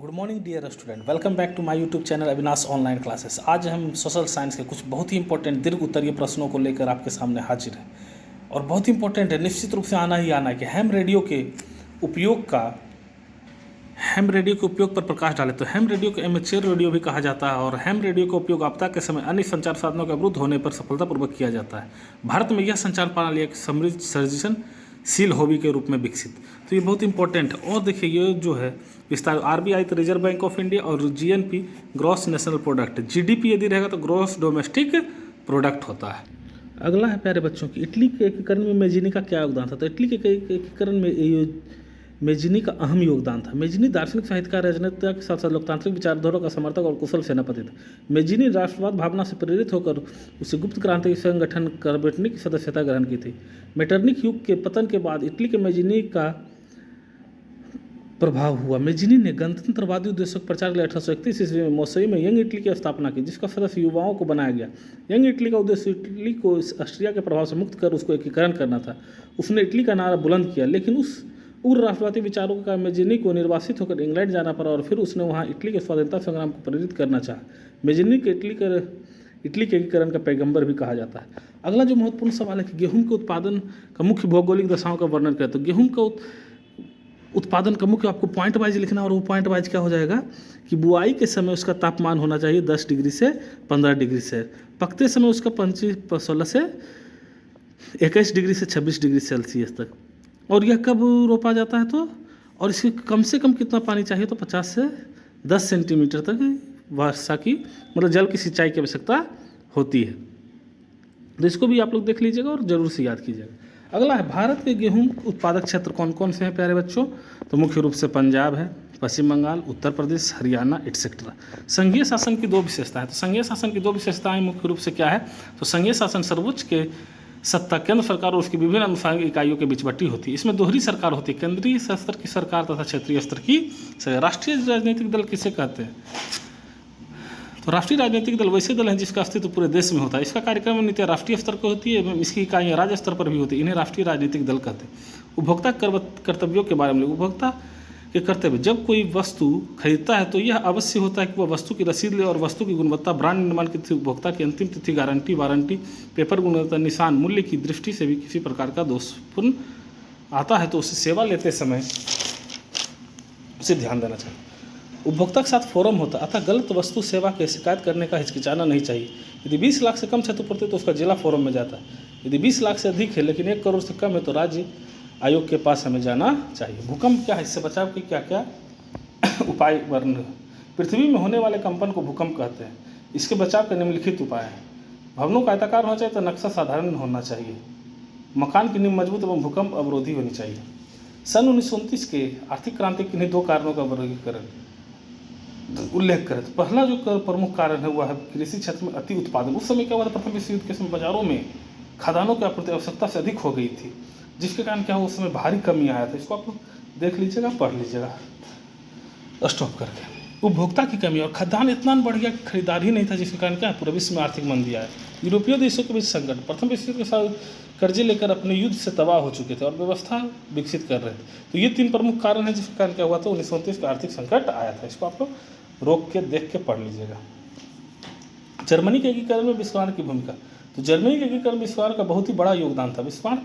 Good morning dear student, welcome back to my YouTube channel Avinash online classes. आज हम social science के कुछ बहुत ही इंपॉर्टेंट दीर्घ उत्तरीय प्रश्नों को लेकर आपके सामने हाजिर हैं और बहुत ही इंपॉर्टेंट है, निश्चित रूप से आना ही आना है कि हैम रेडियो के उपयोग पर प्रकाश डाले। तो हैम रेडियो को एमेच्योर रेडियो भी कहा जाता है और हैम रेडियो का उपयोग आपदा के समय अन्य संचार साधनों के अवरुद्ध होने पर सफलतापूर्वक किया जाता है। भारत में यह संचार प्रणाली एक समृद्ध सर्जनशील हॉबी के रूप में विकसित। तो ये बहुत इंपॉर्टेंट है। और देखिए ये जो है विस्तार आरबीआई तो रिजर्व बैंक ऑफ इंडिया और GNP gross national product, GDP यदि रहेगा तो ग्रॉस डोमेस्टिक प्रोडक्ट होता है। अगला है प्यारे बच्चों की इटली के एकीकरण में मेजिनी का क्या योगदान था। तो इटली के एकीकरण में मेजिनी का अहम योगदान था। मेजिनी दार्शनिक साहित्यकार, राजनेता के साथ साथ लोकतांत्रिक विचारधारा का समर्थक और कुशल सेनापति था। मेजिनी राष्ट्रवाद भावना से प्रेरित होकर उसे गुप्त क्रांति संगठन करबेटनी की सदस्यता ग्रहण की थी। मेटरनिक युग के पतन के बाद इटली के मेजिनी का प्रभाव हुआ। मेजिनी ने गणतंत्रवादी उद्देश्यों के प्रचार के लिए 1831 ईस्वी में मोसई में यंग इटली की स्थापना की, जिसका सदस्य युवाओं को बनाया गया। यंग इटली का उद्देश्य इटली को ऑस्ट्रिया के प्रभाव से मुक्त कर उसको एकीकरण करना था। उसने इटली का नारा बुलंद किया, लेकिन उस उग्र राष्ट्रवादी विचारों का मेजिनी को निर्वासित होकर इंग्लैंड जाना पड़ा और फिर उसने वहाँ इटली के स्वतंत्रता संग्राम को प्रेरित करना चाहा। मेजिनी के इटली के एकीकरण का पैगंबर भी कहा जाता है। अगला जो महत्वपूर्ण सवाल है कि गेहूं के उत्पादन का मुख्य भौगोलिक दशाओं का वर्णन करें। तो गेहूं का उत्पादन का मुख्य आपको पॉइंट वाइज लिखना, और वो पॉइंट वाइज क्या हो जाएगा कि बुआई के समय उसका तापमान होना चाहिए 10 डिग्री से 15 डिग्री से, पकते समय उसका 16 से 21 डिग्री से 26 डिग्री सेल्सियस तक। और यह कब रोपा जाता है तो, और इसके कम से कम कितना पानी चाहिए तो 50 से 10 सेंटीमीटर तक वर्षा की मतलब जल की सिंचाई की आवश्यकता होती है। तो इसको भी आप लोग देख लीजिएगा और ज़रूर से याद कीजिएगा। अगला है भारत के गेहूं उत्पादक क्षेत्र कौन कौन से हैं प्यारे बच्चों। तो मुख्य रूप से पंजाब है, पश्चिम बंगाल, उत्तर प्रदेश, हरियाणा एटसेट्रा। संघीय शासन की दो विशेषताएं। तो संघीय शासन की दो विशेषताएं मुख्य रूप से क्या है। तो संघीय शासन सर्वोच्च के सत्ता केंद्र सरकार और उसकी विभिन्न अनुसांगिक इकाइयों के बीच बटी होती है। इसमें दोहरी सरकार होती है, केंद्रीय स्तर की सरकार तथा क्षेत्रीय स्तर की सरकार। राष्ट्रीय राजनीतिक दल किसे कहते हैं। तो राष्ट्रीय राजनीतिक दल वैसे दल हैं जिसका अस्तित्व पूरे देश में होता है। इसका कार्यक्रम नीति राष्ट्रीय स्तर पर होती है एवं इसकी इकाइयाँ राज्य स्तर पर भी होती है। इन्हें राष्ट्रीय राजनीतिक दल कहते हैं। उपभोक्ता कर्तव्यों के बारे में, उपभोक्ता के कर्तव्य, जब कोई वस्तु खरीदता है तो यह अवश्य होता है कि वह वस्तु की रसीद ले और वस्तु की गुणवत्ता, ब्रांड निर्माण की तिथि, उपभोक्ता की अंतिम तिथि, गारंटी, वारंटी, पेपर गुणवत्ता, निशान, मूल्य की दृष्टि से भी किसी प्रकार का दोषपूर्ण आता है तो उसे सेवा लेते समय उसे ध्यान देना चाहिए। उपभोक्ता के साथ फोरम होता है, अतः गलत वस्तु सेवा के शिकायत करने का हिचकिचाना नहीं चाहिए। यदि 20 लाख से कम क्षतिपूर्ति तो उसका जिला फोरम में जाता है। यदि 20 लाख से अधिक है लेकिन 1 करोड़ से कम है तो राज्य आयोग के पास हमें जाना चाहिए। भूकंप क्या है, इससे बचाव के क्या क्या उपाय वर्णन। पृथ्वी में होने वाले कंपन को भूकंप कहते हैं। इसके बचाव के निम्नलिखित उपाय हैं। भवनों का आयताकार होना चाहिए तो नक्शा साधारण होना चाहिए। मकान की नींव मजबूत एवं भूकंप अवरोधी होनी चाहिए। सन 1929 के आर्थिक क्रांति के दो कारणों का वर्गीकरण उल्लेख करें। तो पहला जो प्रमुख कारण है वह है कृषि क्षेत्र में अति उत्पादन। उस समय क्या हुआ था, प्रथम विश्व युद्ध के समय बाजारों में खदानों की आपूर्ति आवश्यकता से अधिक हो गई थी, जिसके कारण क्या हुआ उस समय भारी कमी आया था। इसको आप लोग देख लीजिएगा, पढ़ लीजिएगा स्टॉप करके। उपभोक्ता की कमी और खदान इतना बढ़ गया कि खरीदार ही नहीं था, जिसके कारण क्या है पूरे विश्व में आर्थिक मंदी आया। यूरोपीय देशों के बीच संकट, प्रथम विश्व युद्ध के साथ कर्जे लेकर अपने युद्ध से तबाह हो चुके थे और व्यवस्था विकसित कर रहे थे। तो ये 3 प्रमुख कारण हैं जिसके कारण क्या हुआ था 1929 का आर्थिक संकट आया था। इसको आप लोग रोक के देख के पढ़ लीजिएगा। जर्मनी के एकीकरण में बिस्मार्क की भूमिका। तो जर्मनी के एकीकरण में बिस्मार्क का बहुत ही बड़ा योगदान था। बिस्मार्क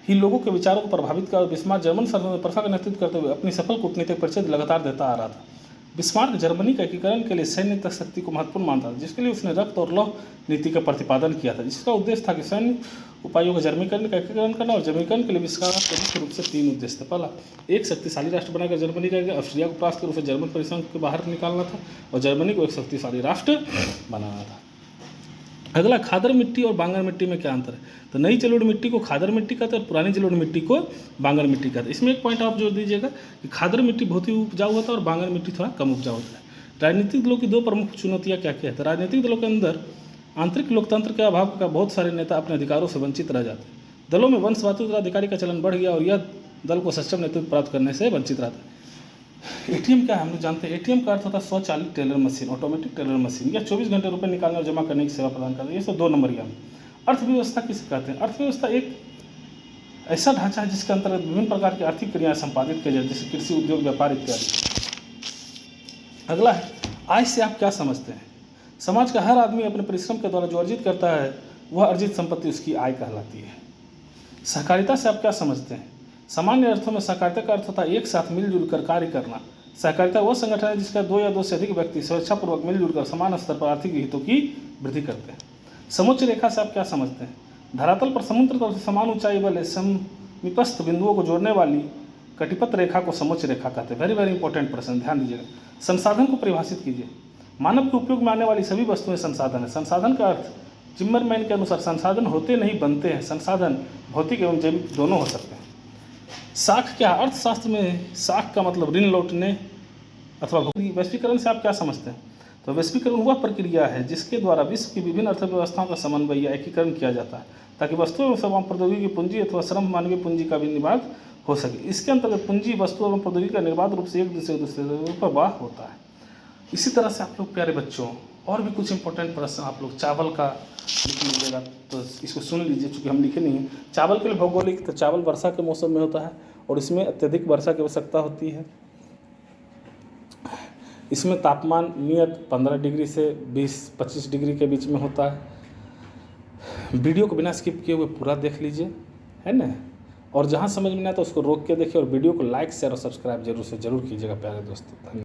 ही लोगों के विचारों को प्रभावित किया और बिस्मार्क जर्मन प्रथा का नेतृत्व करते हुए अपनी सफल कूटनीतिक परिचय लगातार देता आ रहा था। बिस्मार्क जर्मनी का एकीकरण के लिए सैन्य शक्ति को महत्वपूर्ण मानता था, जिसके लिए उसने रक्त और लौह नीति का प्रतिपादन किया था, जिसका उद्देश्य था कि सैन्य उपायों का जर्मनीकरण का एकीकरण करना। और जर्मनीकरण के लिए विस्तार के मुख्य रूप से 3 उद्देश्य थे। पहला, एक शक्तिशाली राष्ट्र बनाकर जर्मनी का ऑस्ट्रिया को परास्त कर उसे जर्मन परिसंघ के बाहर निकालना था और जर्मनी को एक शक्तिशाली राष्ट्र बनाना था। अगला, खादर मिट्टी और बांगर मिट्टी में क्या अंतर है। तो नई जलोढ़ मिट्टी को खादर मिट्टी कहते हैं और पुरानी जलोढ़ मिट्टी को बांगर मिट्टी कहते हैं। इसमें एक पॉइंट आप जोड़ दीजिएगा कि खादर मिट्टी बहुत ही उपजाऊ होता है और बांगर मिट्टी थोड़ा कम उपजाऊ होता है। राजनीतिक दलों की 2 प्रमुख चुनौतियाँ क्या क्या है। तो राजनीतिक दलों के अंदर आंतरिक लोकतंत्र के अभाव का बहुत सारे नेता अपने अधिकारों से वंचित रह जाते हैं। दलों में वंशवादी उत्तराधिकारी का चलन बढ़ गया और यह दल को सक्षम नेतृत्व प्राप्त करने से वंचित रहता है। एटीएम क्या है हम लोग जानते हैं। एटीएम का अर्थ होता है स्वचालित teller machine, automatic teller machine. यह 24 घंटे रुपये निकालने और जमा करने की सेवा प्रदान करता है। ये सब 2 नंबर में। अर्थव्यवस्था किसे कहते हैं। अर्थव्यवस्था एक ऐसा ढांचा है जिसके अंतर्गत विभिन्न प्रकार की आर्थिक क्रियाएं संपादित की जाती है, जैसे कृषि, उद्योग, व्यापार इत्यादि। अगला है, आय से आप क्या समझते हैं? समाज का हर आदमी अपने परिश्रम के द्वारा जो अर्जित करता है वह अर्जित संपत्ति उसकी आय कहलाती है। सहकारिता से आप क्या समझते हैं? सामान्य अर्थों में सहकारिता का अर्थ होता है एक साथ मिलजुल कर कार्य करना। सहकारिता वह संगठन है जिसका 2 या 2 से अधिक व्यक्ति स्वेच्छापूर्वक मिलजुल कर समान स्तर पर आर्थिक हितों की वृद्धि करते हैं। समुच्च रेखा से आप क्या समझते हैं? धरातल पर समुद्र तल से समान ऊंचाई वाले समीपस्थ बिंदुओं को जोड़ने वाली कटिपथ रेखा को समुच्च रेखा कहते हैं। वेरी इंपॉर्टेंट प्रश्न, ध्यान दीजिएगा। संसाधन को परिभाषित कीजिए। मानव के उपयोग में आने वाली सभी वस्तुएं संसाधन है। संसाधन का अर्थ जिम्मरमैन के अनुसार संसाधन होते नहीं बनते हैं। संसाधन भौतिक एवं जैविक दोनों हो सकते हैं। साख क्या? अर्थशास्त्र में साख का मतलब ऋण लौटने अथवा वैश्वीकरण से आप क्या समझते हैं? तो वैश्वीकरण वह प्रक्रिया है जिसके द्वारा विश्व की विभिन्न अर्थव्यवस्थाओं का समन्वय या एकीकरण किया जाता है ताकि वस्तु एवं सेवाओं प्रौद्योगिकी पूंजी अथवा श्रम मानवीय पूंजी का भी निर्बाध हो सके। इसके अंतर्गत पूंजी वस्तु एवं प्रौद्योगिकी का निर्बाध रूप से एक दूसरे पर वाह होता है। इसी तरह से आप लोग प्यारे बच्चों और भी कुछ इंपॉर्टेंट प्रश्न आप लोग चावल का लिख लीजिएगा, तो इसको सुन लीजिए चूँकि हम लिखे नहीं हैं। चावल के लिए भौगोलिक, तो चावल वर्षा के मौसम में होता है और इसमें अत्यधिक वर्षा की आवश्यकता होती है। इसमें तापमान नियत 15 डिग्री से 20-25 डिग्री के बीच में होता है। वीडियो को बिना स्किप किए हुए पूरा देख लीजिए, है ना। और जहाँ समझ में ना तो उसको रोक के देखिए और वीडियो को लाइक शेयर और सब्सक्राइब जरूर से कीजिएगा प्यारे दोस्तों। धन्यवाद।